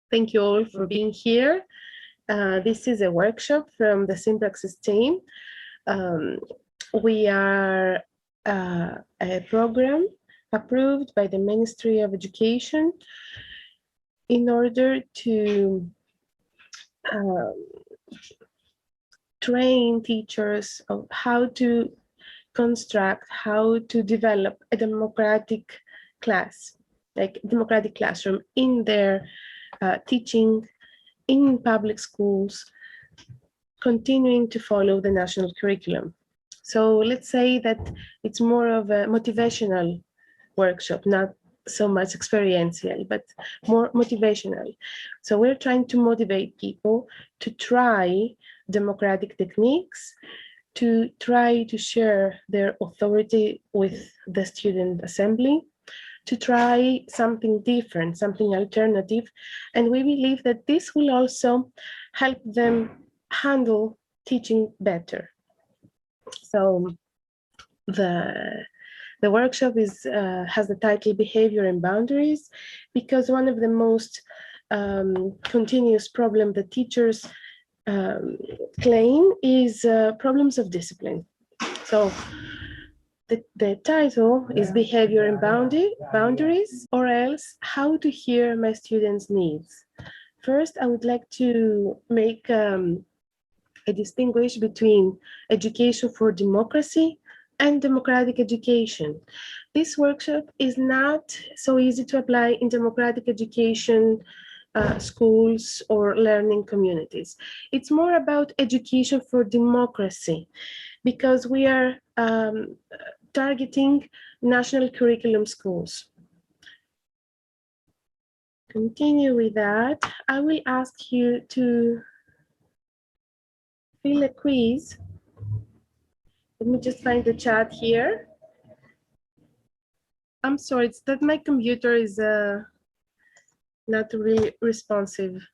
Thank you all for being here. This is a workshop from the Syntaxis team. We are a program approved by the Ministry of Education in order to train teachers of how to construct, how to develop a democratic class, like democratic classroom in their teaching in public schools, continuing to follow the national curriculum. So let's say that it's more of a motivational workshop, not so much experiential, but more motivational. So we're trying to motivate people to try democratic techniques, to try to share their authority with the student assembly, to try something different, something alternative. And we believe that this will also help them handle teaching better. So the workshop has the title Behavior and Boundaries, because one of the most continuous problems that teachers claim is problems of discipline. So the title is Behavior and Boundaries, or else How to Hear My Students' Needs. First, I would like to make a distinguish between education for democracy and democratic education. This workshop is not so easy to apply in democratic education schools or learning communities. It's more about education for democracy, because we are targeting national curriculum schools. Continue with that. I will ask you to fill a quiz. Let me just find the chat here. I'm sorry, it's that my computer is not really responsive.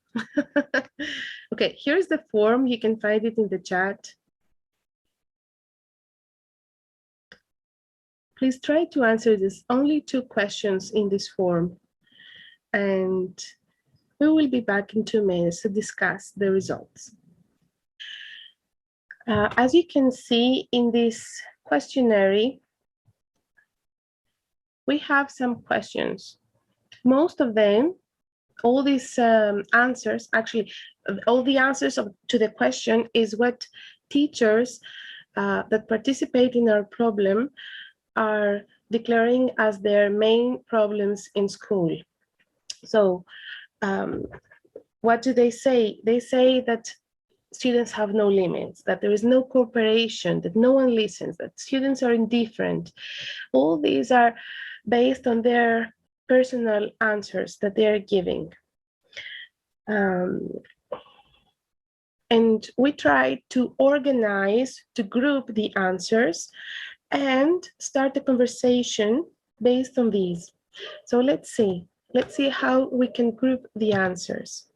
Okay, here's the form. You can find it in the chat. Please try to answer this. Only 2 questions in this form. And we will be back in 2 minutes to discuss the results. As you can see in this questionnaire, we have some questions. Most of them, all these answers, actually, all the answers to the question is what teachers that participate in our problem are declaring as their main problems in school. So what do they say? They say that students have no limits, that there is no cooperation, that no one listens, that students are indifferent. All these are based on their personal answers that they are giving. And we try to organize, to group the answers and start a conversation based on these. So let's see how we can group the answers.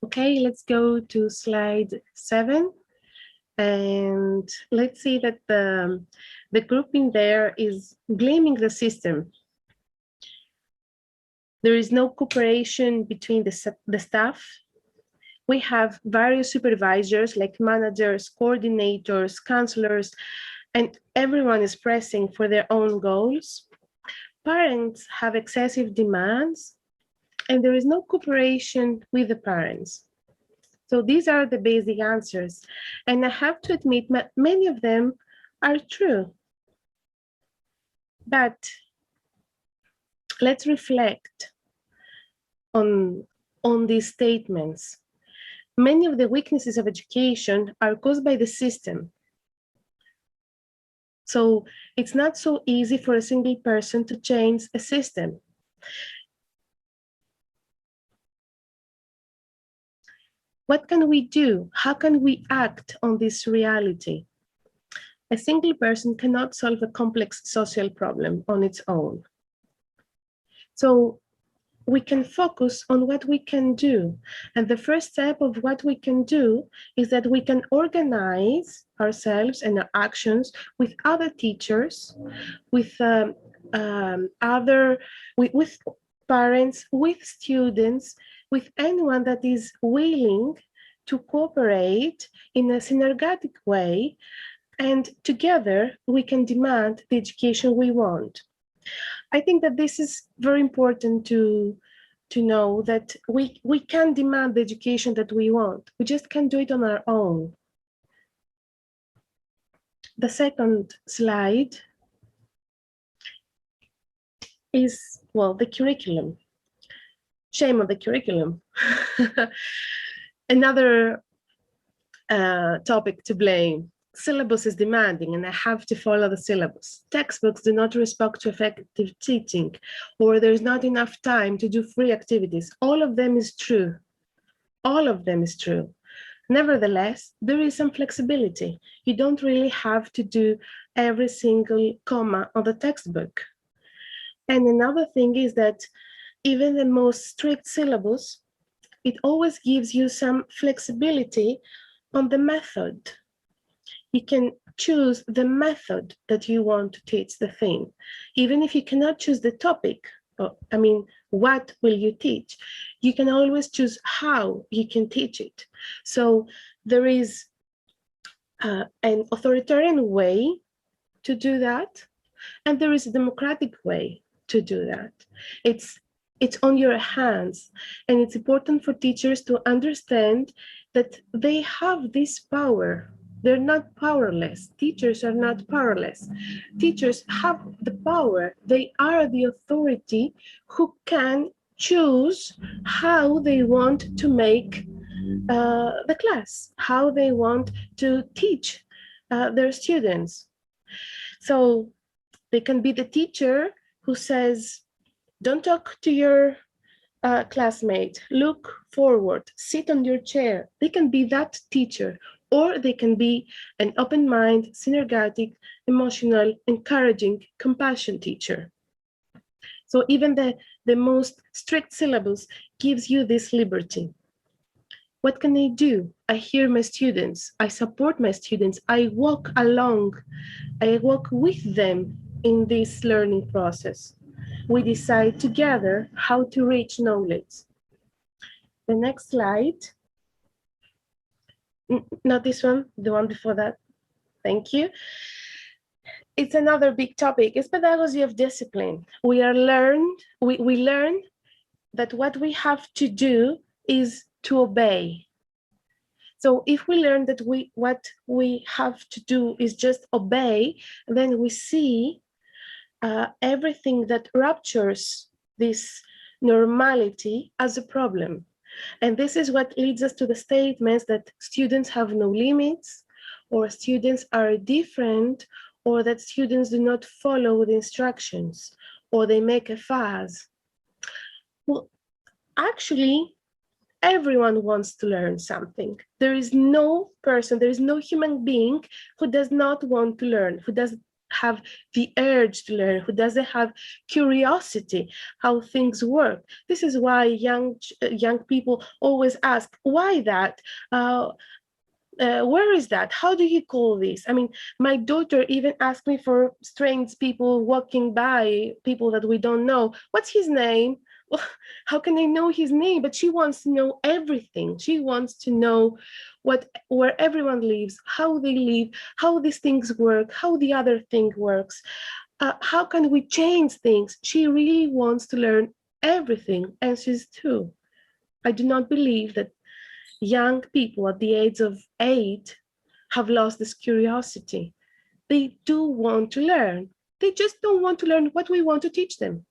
Okay, let's go to slide 7. And let's see that the grouping there is blaming the system. There is no cooperation between the staff. We have various supervisors like managers, coordinators, counselors, and everyone is pressing for their own goals. Parents have excessive demands, and there is no cooperation with the parents. So these are the basic answers. And I have to admit, many of them are true. But let's reflect on these statements. Many of the weaknesses of education are caused by the system. So it's not so easy for a single person to change a system. What can we do? How can we act on this reality? A single person cannot solve a complex social problem on its own. So we can focus on what we can do. And the first step of what we can do is that we can organize ourselves and our actions with other teachers, with parents, with students, with anyone that is willing to cooperate in a synergetic way, and together we can demand the education we want. I think that this is very important to know, that we can demand the education that we want. We just can't do it on our own. The second slide is, well, the curriculum. Shame on the curriculum. Another topic to blame. Syllabus is demanding and I have to follow the syllabus. Textbooks do not respond to effective teaching, or there's not enough time to do free activities. All of them is true. All of them is true. Nevertheless, there is some flexibility. You don't really have to do every single comma on the textbook. And another thing is that even the most strict syllabus, it always gives you some flexibility on the method. You can choose the method that you want to teach the thing. Even if you cannot choose the topic, what will you teach? You can always choose how you can teach it. So there is an authoritarian way to do that, and there is a democratic way to do that. It's on your hands, and it's important for teachers to understand that they have this power. They're not powerless. Teachers are not powerless. Teachers have the power. They are the authority who can choose how they want to make the class, how they want to teach their students. So they can be the teacher who says, don't talk to your classmate, look forward, sit on your chair. They can be that teacher, or they can be an open mind, synergetic, emotional, encouraging, compassion teacher. So even the most strict syllabus gives you this liberty. What can I do? I hear my students, I support my students, I walk along, I walk with them in this learning process. We decide together how to reach knowledge. The next slide. Not this one, the one before that. Thank you. It's another big topic. It's pedagogy of discipline. We learn that what we have to do is to obey. So if we learn that what we have to do is just obey, then we see everything that ruptures this normality as a problem. And this is what leads us to the statements that students have no limits, or students are different, or that students do not follow the instructions, or they make a fuss. Well, actually, everyone wants to learn something. There is no person, there is no human being who does not want to learn, who does have the urge to learn, who doesn't have curiosity how things work. This is why young people always ask, why that? Where is that? How do you call this? I mean, my daughter even asked me for strange people walking by, people that we don't know. What's his name? Well, how can I know his name? But she wants to know everything. She wants to know where everyone lives, how they live, how these things work, how the other thing works. How can we change things? She really wants to learn everything, and she's 2. I do not believe that young people at the age of 8 have lost this curiosity. They do want to learn. They just don't want to learn what we want to teach them.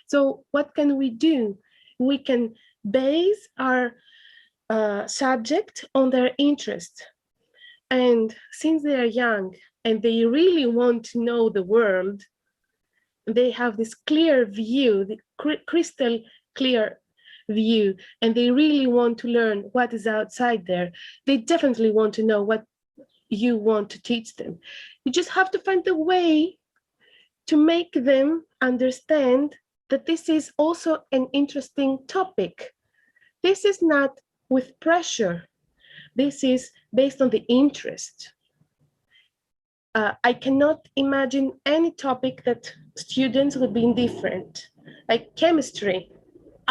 So what can we do? We can base our subject on their interest. And since they are young and they really want to know the world, they have this clear view, the crystal clear view, and they really want to learn what is outside there. They definitely want to know what you want to teach them. You just have to find a way to make them understand that this is also an interesting topic. This is not with pressure. This is based on the interest. I cannot imagine any topic that students would be indifferent. like chemistry.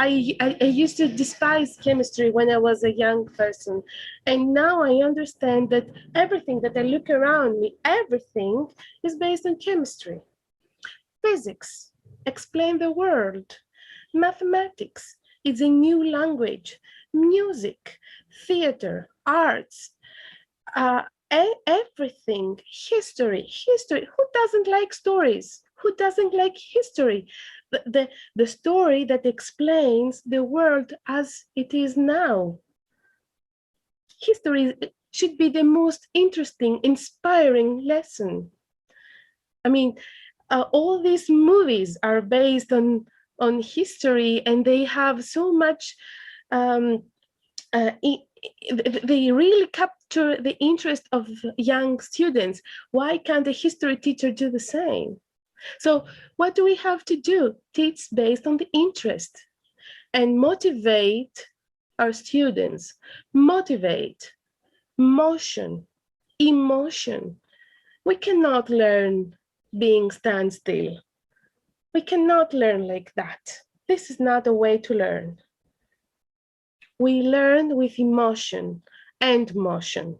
I used to despise chemistry when I was a young person. And now I understand that everything that I look around me, everything is based on chemistry. Physics, explain the world. Mathematics is a new language. Music, theater, arts, everything, history. Who doesn't like stories? Who doesn't like history? The story that explains the world as it is now. History should be the most interesting, inspiring lesson. I mean, all these movies are based on history, and they have so much they really capture the interest of young students. Why can't a history teacher do the same? So what do we have to do? Teach based on the interest and motivate our students. Motivate, motion, emotion. We cannot learn being standstill. We cannot learn like that. This is not a way to learn. We learn with emotion and motion.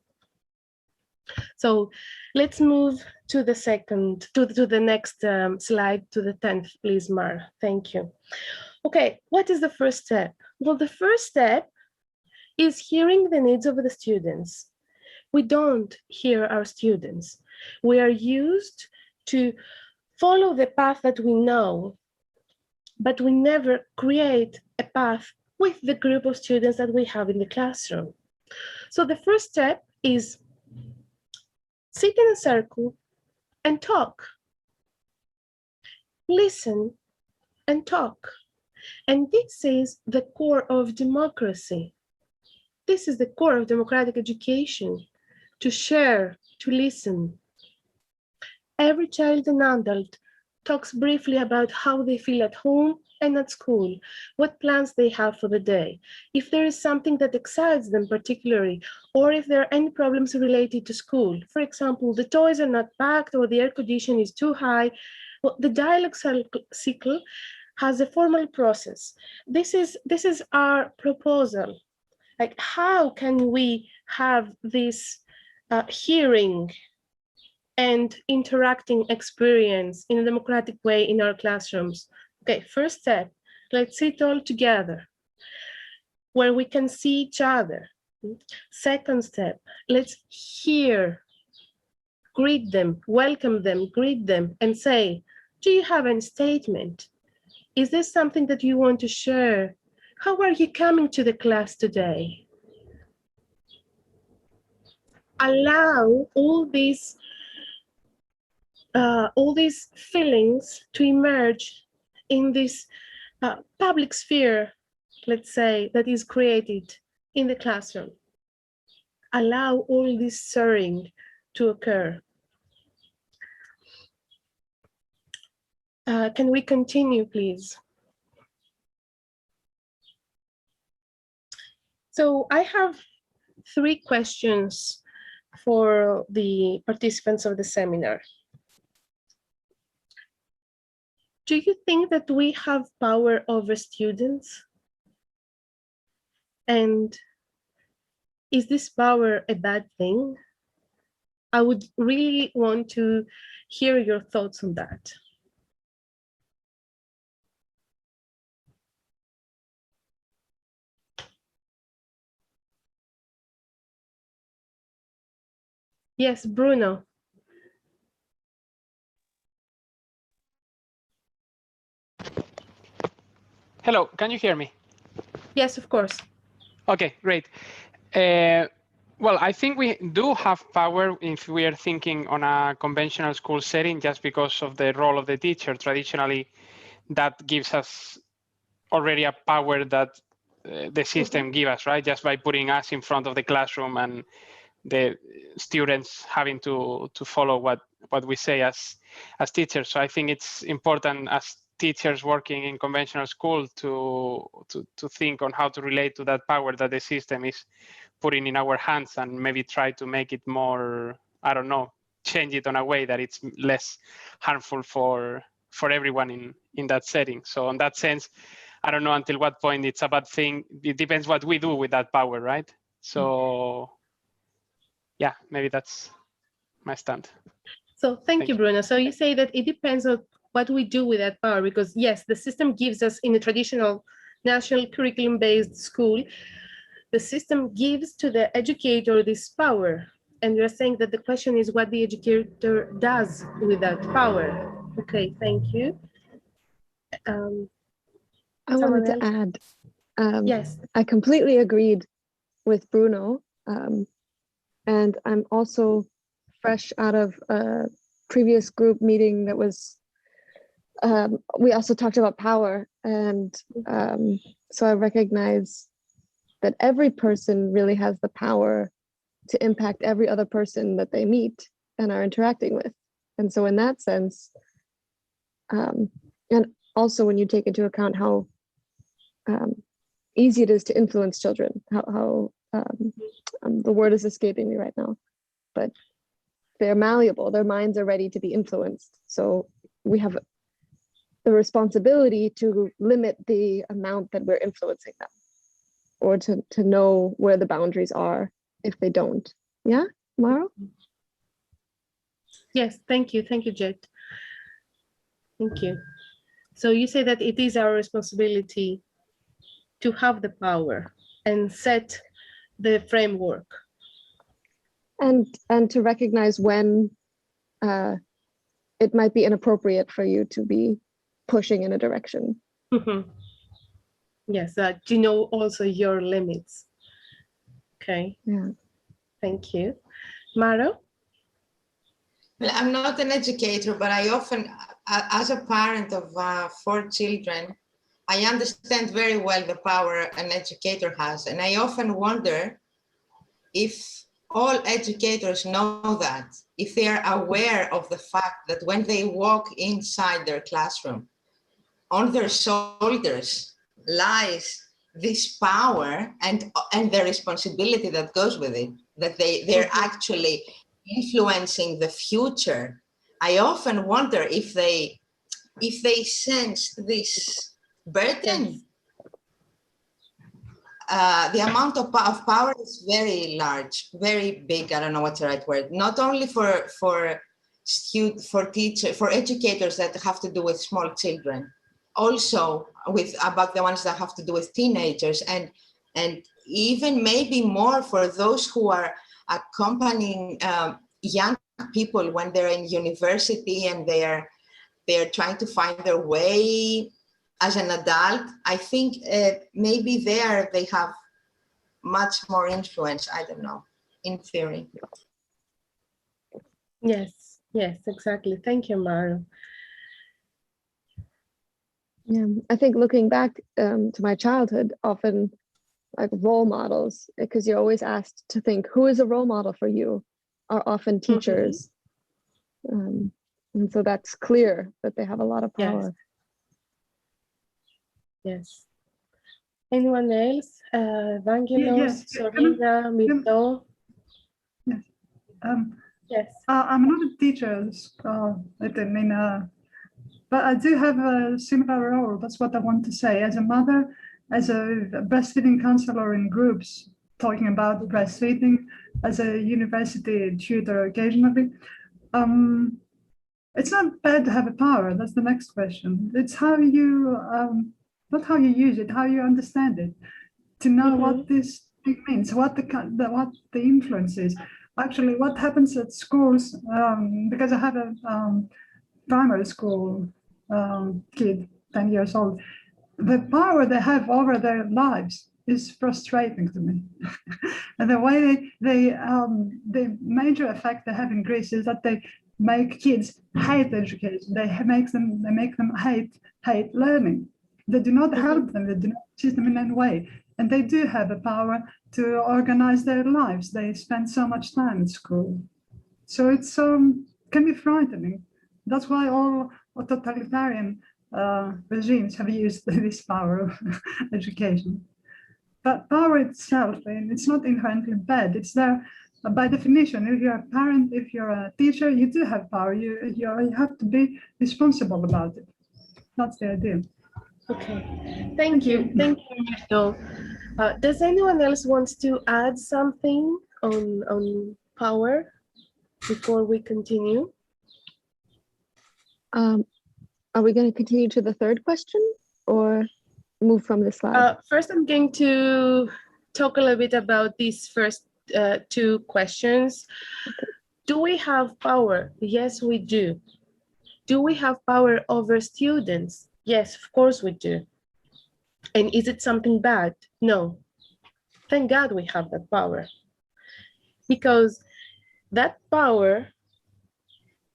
So let's move to the next slide, to the 10th, please, Mar. Thank you. Okay, what is the first step? Well, the first step is hearing the needs of the students. We don't hear our students. We are used to follow the path that we know, but we never create a path with the group of students that we have in the classroom. So the first step is sit in a circle and talk. Listen and talk. And this is the core of democracy. This is the core of democratic education, to share, to listen. Every child and adult talks briefly about how they feel at home and at school, what plans they have for the day, if there is something that excites them particularly, or if there are any problems related to school. For example, the toys are not packed or the air condition is too high. Well, the dialogue cycle has a formal process. This is our proposal. Like, how can we have this hearing and interacting experience in a democratic way in our classrooms? Okay, first step, let's sit all together where we can see each other. Second step, let's hear, greet them, welcome them, greet them, and say, do you have any statement? Is this something that you want to share? How are you coming to the class today? Allow all these feelings to emerge in this public sphere, let's say, that is created in the classroom. Allow all this stirring to occur. Can we continue, please? So I have 3 questions for the participants of the seminar. Do you think that we have power over students? And is this power a bad thing? I would really want to hear your thoughts on that. Yes, Bruno. Hello, can you hear me? Yes, of course. Okay, great. Well, I think we do have power if we are thinking on a conventional school setting, just because of the role of the teacher. Traditionally, that gives us already a power that the system gives us, right? Just by putting us in front of the classroom and the students having to follow what we say as teachers. So I think it's important as teachers working in conventional school to think on how to relate to that power that the system is putting in our hands, and maybe try to make it more, I don't know, change it in a way that it's less harmful for for everyone in that setting. So in that sense, I don't know until what point it's a bad thing. It depends what we do with that power, right? So yeah, maybe that's my stand. So thank you, Bruno. So you say that it depends on what we do with that power, because yes, the system gives us, in a traditional national curriculum-based school, the system gives to the educator this power. And you're saying that the question is what the educator does with that power. Okay, thank you. I wanted to add, yes. I completely agreed with Bruno. And I'm also fresh out of a previous group meeting that was, we also talked about power. And so I recognize that every person really has the power to impact every other person that they meet and are interacting with. And so in that sense, and also when you take into account how easy it is to influence children, how the word is escaping me right now, but they're malleable, their minds are ready to be influenced. So we have the responsibility to limit the amount that we're influencing them, or to know where the boundaries are if they don't. Yeah, Maro? Yes, thank you, Jet. Thank you. So you say that it is our responsibility to have the power and set the framework. And to recognize when it might be inappropriate for you to be pushing in a direction. Mm-hmm. Yes, to know also your limits. Okay. Yeah. Thank you. Maro? Well, I'm not an educator, but I often, as a parent of 4 children, I understand very well the power an educator has. And I often wonder if all educators know that, if they are aware of the fact that when they walk inside their classroom, on their shoulders lies this power and the responsibility that goes with it, that they're actually influencing the future. I often wonder if they sense this burden. The amount of power is very large, very big. I don't know what's the right word. Not only for educators that have to do with small children, also about the ones that have to do with teenagers, and even maybe more for those who are accompanying young people when they're in university and they're trying to find their way as an adult. I think maybe there they have much more influence. I don't know, in theory. Yes, exactly. Thank you, Maro. Yeah, I think looking back to my childhood, often like role models, because you're always asked to think who is a role model for you, are often teachers. And so that's clear that they have a lot of power. Yes. Anyone else? Vangelos, Sorina, Mito? Yes. Yes. I'm not a teacher, but I do have a similar role. That's what I want to say. As a mother, as a breastfeeding counselor in groups, talking about breastfeeding, as a university tutor occasionally, it's not bad to have a power. That's the next question. It's how you, not how you use it, how you understand it, to know what this thing means, what the influence is. Actually, what happens at schools, because I have a primary school kid, 10 years old, the power they have over their lives is frustrating to me. And the way the major effect they have in Greece is that they make kids hate education. They make them hate learning. They do not help them. They do not teach them in any way. And they do have the power to organize their lives. They spend so much time at school. So it's can be frightening. That's why all totalitarian regimes have used this power of education. But power itself, and it's not inherently bad. It's there By definition, if you're a parent, if you're a teacher, you do have power. You have to be responsible about it. That's the idea. Okay, thank you. Thank you, Mirto. Does anyone else wants to add something on power before we continue? Are we going to continue to the third question or move from the slide? First, I'm going to talk a little bit about these first two questions. Do we have power? Yes, we do. Do we have power over students? Yes, of course we do. And is it something bad? No. Thank God we have that power. Because that power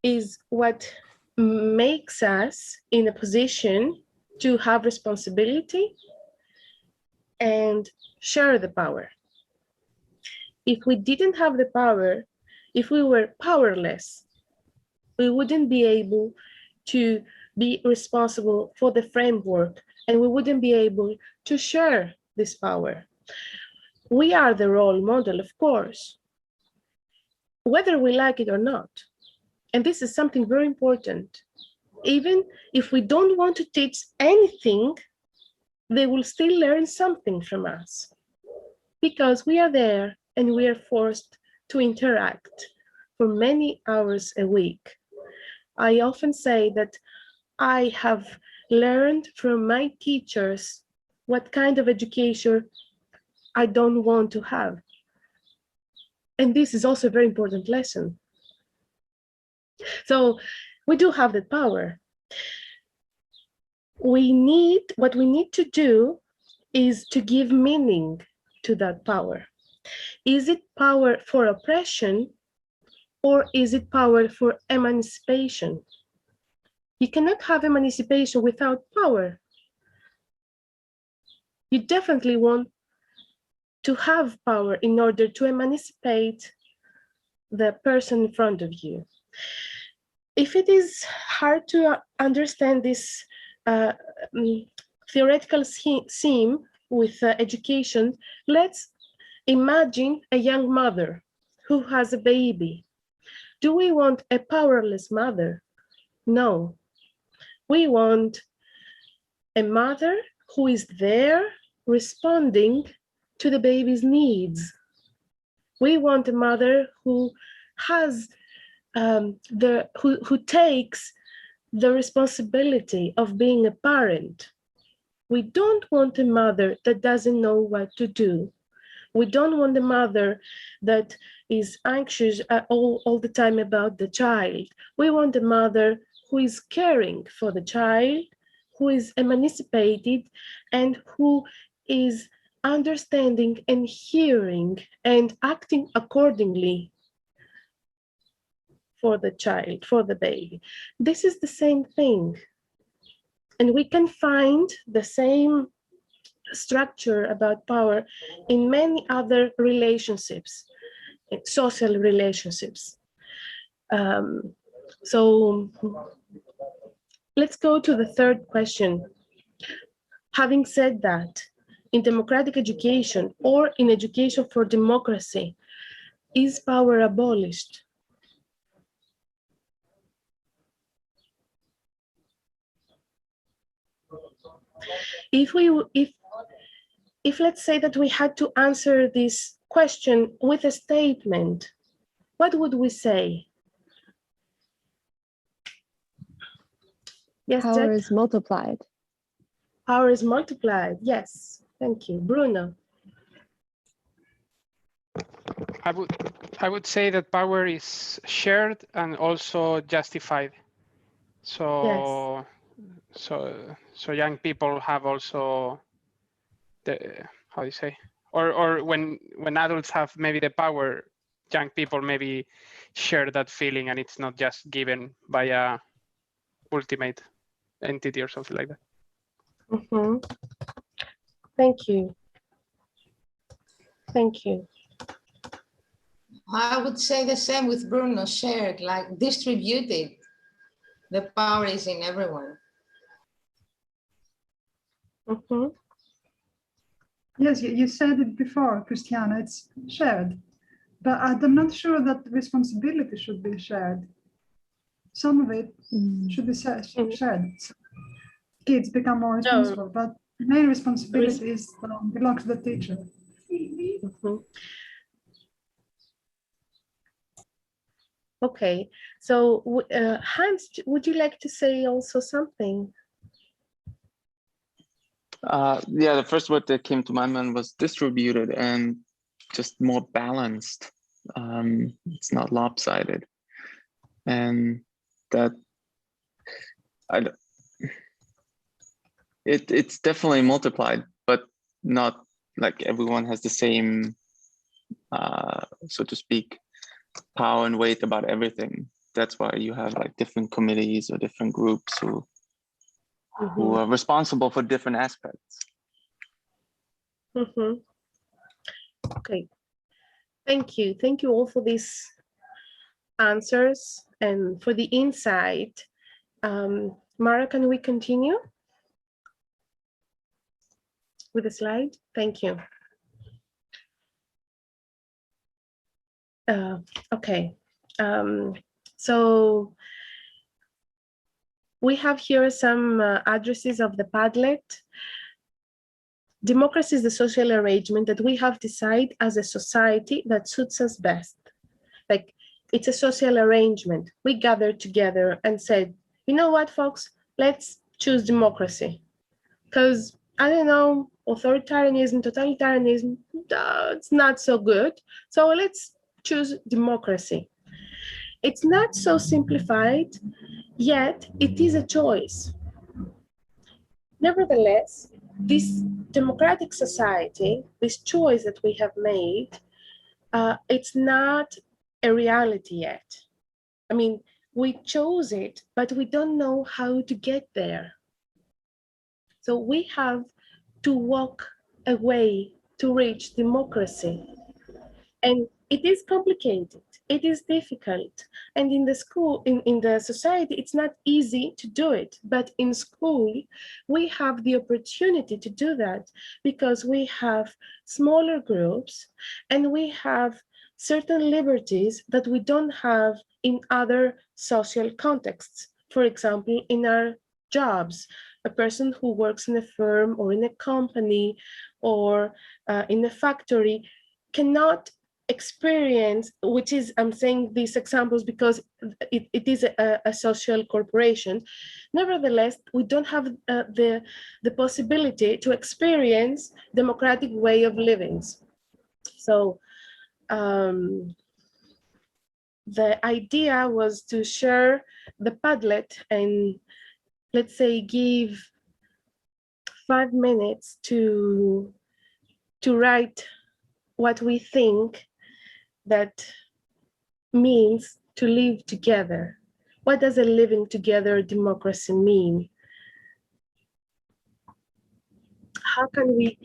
is what makes us in a position to have responsibility and share the power. If we didn't have the power, if we were powerless, we wouldn't be able to be responsible for the framework, and we wouldn't be able to share this power. We are the role model, of course, whether we like it or not. And this is something very important. Even if we don't want to teach anything, they will still learn something from us because we are there and we are forced to interact for many hours a week. I often say that I have learned from my teachers what kind of education I don't want to have. And this is also a very important lesson. So we do have the power. What we need to do is to give meaning to that power. Is it power for oppression or is it power for emancipation? You cannot have emancipation without power. You definitely want to have power in order to emancipate the person in front of you. If it is hard to understand this theoretical theme with education, let's imagine a young mother who has a baby. Do we want a powerless mother? No. We want a mother who is there responding to the baby's needs. We want a mother who has who takes the responsibility of being a parent. We don't want a mother that doesn't know what to do. We don't want a mother that is anxious all the time about the child. We want a mother who is caring for the child, who is emancipated, and who is understanding and hearing and acting accordingly for the child, for the baby. This is the same thing. And we can find the same structure about power in many other relationships, social relationships. So let's go to the third question. Having said that, in democratic education or in education for democracy, is power abolished? If let's say that we had to answer this question with a statement, what would we say? Yes, Power Jack? is multiplied. Power is multiplied. Yes, thank you. Bruno. I would say that power is shared and also justified. So Yes. so young people have also the, how do you say, or when adults have maybe the power, young people maybe share that feeling and it's not just given by a ultimate entity or something like that. Mm-hmm. Thank you. Thank you. I would say the same with Bruno, shared, like distributed. The power is in everyone. Mm-hmm. Yes, you said it before, Christiana, it's shared. but I'm not sure that responsibility should be shared. Some of it should be shared. So kids become more responsible, but the main responsibility belongs to the teacher. Okay, so Hans, would you like to say also something? Yeah, the first word that came to my mind was distributed and just more balanced. It's not lopsided, and that it's definitely multiplied, but not like everyone has the same, so to speak, power and weight about everything. That's why you have like different committees or different groups who are responsible for different aspects. Okay, thank you all for these answers and for the insight. Mara, can we continue with the slide? Thank you. Okay, so we have here some addresses of the Padlet. Democracy is the social arrangement that we have decided as a society that suits us best. Like, it's a social arrangement. We gathered together and said, you know what, folks, let's choose democracy. Because, I don't know, authoritarianism, totalitarianism, it's not so good. So let's choose democracy. It's not so simplified, yet it is a choice. Nevertheless, this democratic society, this choice that we have made, it's not a reality yet. I mean, we chose it, but we don't know how to get there. So we have to walk a way to reach democracy. And it is complicated, it is difficult. And in the school, in the society, it's not easy to do it. But in school, we have the opportunity to do that because we have smaller groups and we have certain liberties that we don't have in other social contexts. For example, in our jobs, a person who works in a firm or in a company or in a factory cannot experience, which is, I'm saying these examples because it is a social corporation. Nevertheless, we don't have the possibility to experience democratic way of living. So the idea was to share the Padlet and, let's say, give 5 minutes to write what we think that means to live together. What does a living together democracy mean? How can we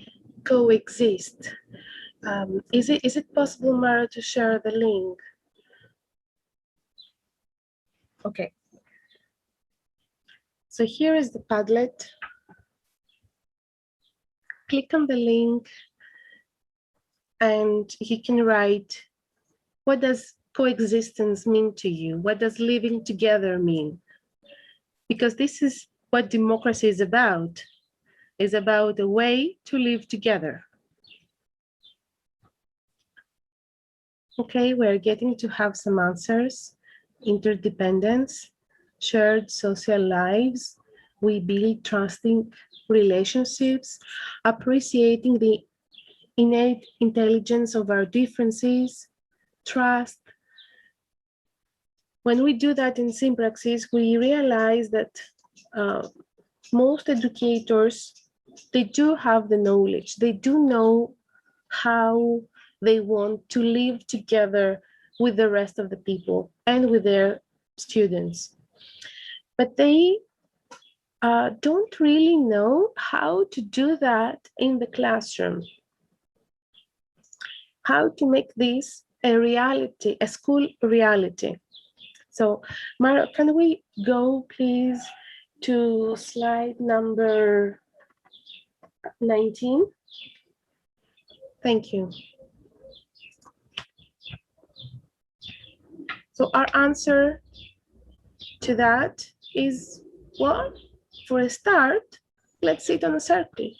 coexist? Is it possible, Mara, to share the link? Okay. So here is the Padlet. Click on the link and you can write, what does coexistence mean to you? What does living together mean? Because this is what democracy is about. It's about a way to live together. Okay, we're getting to have some answers. Interdependence, shared social lives. We build trusting relationships, appreciating the innate intelligence of our differences, trust. When we do that in Sympraxis, we realize that most educators, they do have the knowledge. They do know how they want to live together with the rest of the people and with their students. But they don't really know how to do that in the classroom. How to make this a reality, a school reality. So, Mara, can we go please to slide number 19? Thank you. So our answer to that is, well, for a start, let's sit on a circle.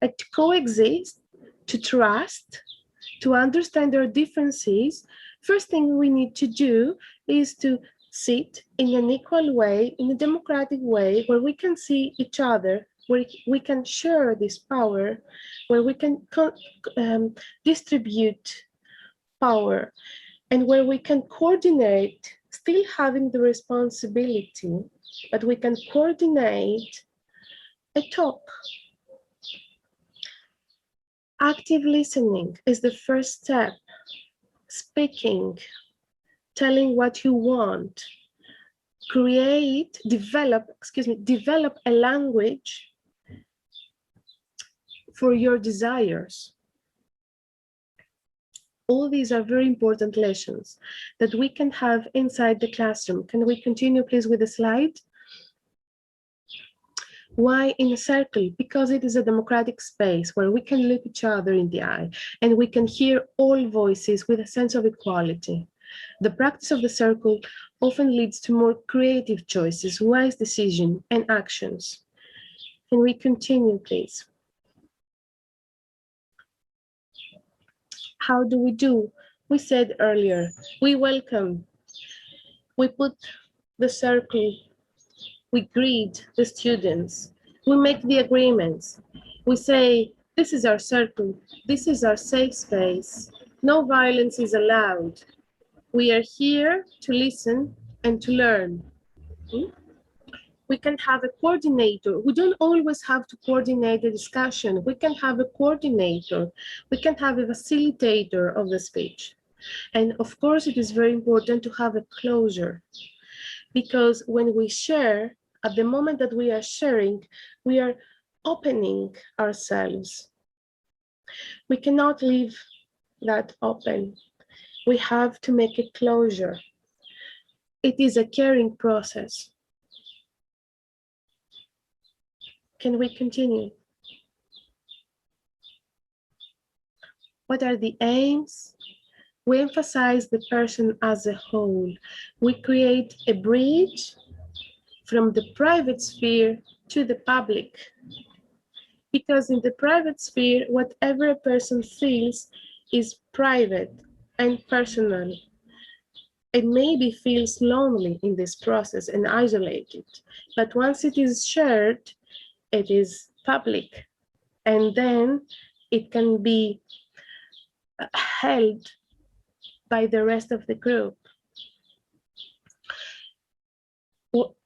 And to coexist, to trust, to understand our differences, first thing we need to do is to sit in an equal way, in a democratic way, where we can see each other, where we can share this power, where we can distribute power, and where we can coordinate, still having the responsibility, but we can coordinate a talk. Active listening is the first step. Speaking, telling what you want, develop a language for your desires. All these are very important lessons that we can have inside the classroom. Can we continue, please, with the slide? Why in a circle? Because it is a democratic space where we can look each other in the eye and we can hear all voices with a sense of equality. The practice of the circle often leads to more creative choices, wise decisions, and actions. Can we continue, please? How do we do? We said earlier, we welcome, we put the circle, we greet the students, we make the agreements, we say, this is our circle, this is our safe space, no violence is allowed. We are here to listen and to learn. We can have a coordinator. We don't always have to coordinate the discussion. We can have a coordinator. We can have a facilitator of the speech. And of course, it is very important to have a closure, because when we share, at the moment that we are sharing, we are opening ourselves. We cannot leave that open. We have to make a closure. It is a caring process. Can we continue? What are the aims? We emphasize the person as a whole. We create a bridge from the private sphere to the public. Because in the private sphere, whatever a person feels is private and personal. It maybe feels lonely in this process and isolated, but once it is shared, it is public, and then it can be held by the rest of the group.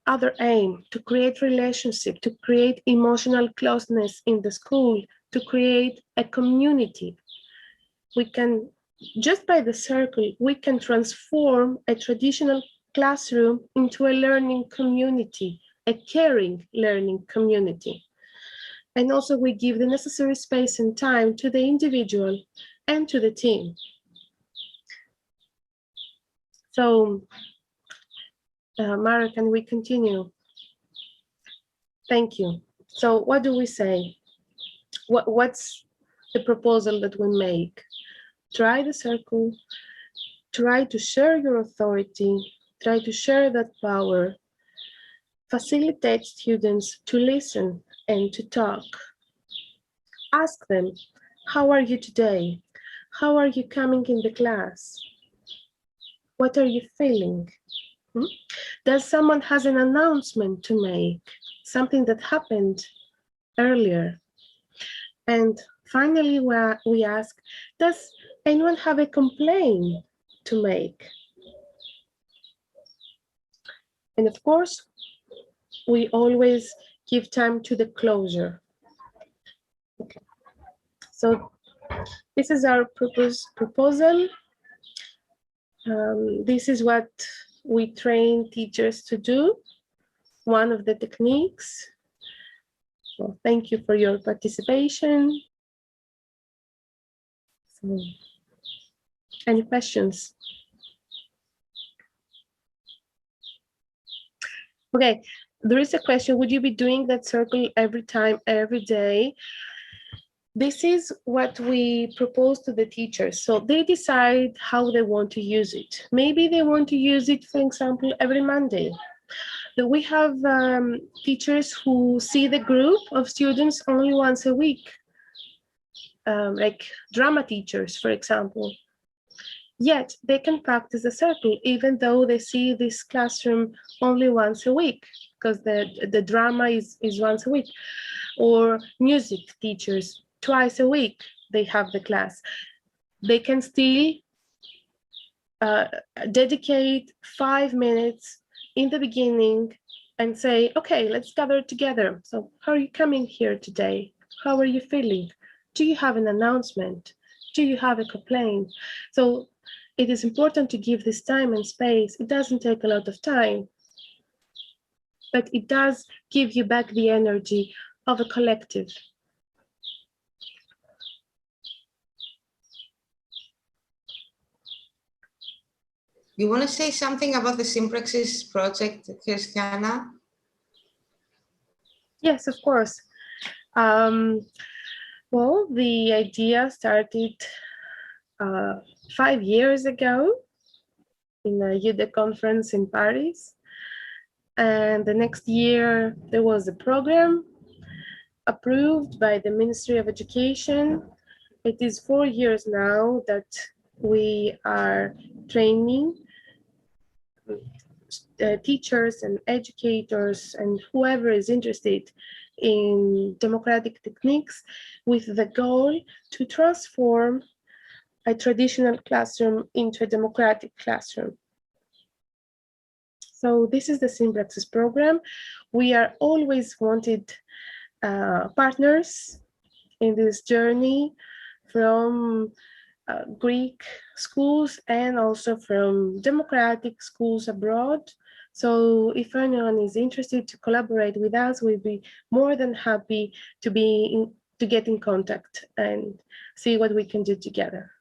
Other aim, to create relationship, to create emotional closeness in the school, to create a community. We can, just by the circle, we can transform a traditional classroom into a learning community, a caring learning community. And also we give the necessary space and time to the individual and to the team. So, Mara, can we continue? Thank you. So what do we say? What's the proposal that we make? Try the circle, try to share your authority, try to share that power, facilitate students to listen and to talk. Ask them, how are you today? How are you coming in the class? What are you feeling? Does someone has an announcement to make? Something that happened earlier? And finally, we ask, does anyone have a complaint to make? And of course, we always give time to the closure. Okay. So this is our proposal. This is what we train teachers to do, one of the techniques. So thank you for your participation. So, any questions? Okay, there is a question, would you be doing that circle every time, every day? this is what we propose to the teachers. So they decide how they want to use it. Maybe they want to use it, for example, every Monday. We have teachers who see the group of students only once a week, like drama teachers, for example. Yet they can practice the circle, even though they see this classroom only once a week, because the drama is once a week. Or music teachers, twice a week, they have the class. They can still dedicate 5 minutes in the beginning and say, okay, let's gather together. So how are you coming here today? How are you feeling? Do you have an announcement? Do you have a complaint? So it is important to give this time and space. It doesn't take a lot of time, but it does give you back the energy of a collective. You want to say something about the Sympraxis project, Christiana? Yes, of course. Well, the idea started 5 years ago in a EUDEC conference in Paris. And the next year, there was a program approved by the Ministry of Education. It is 4 years now that we are training teachers and educators and whoever is interested in democratic techniques with the goal to transform a traditional classroom into a democratic classroom. So this is the Sympraxis program. We are always wanted partners in this journey from Greek schools and also from democratic schools abroad. So if anyone is interested to collaborate with us, we'd be more than happy to get in contact and see what we can do together.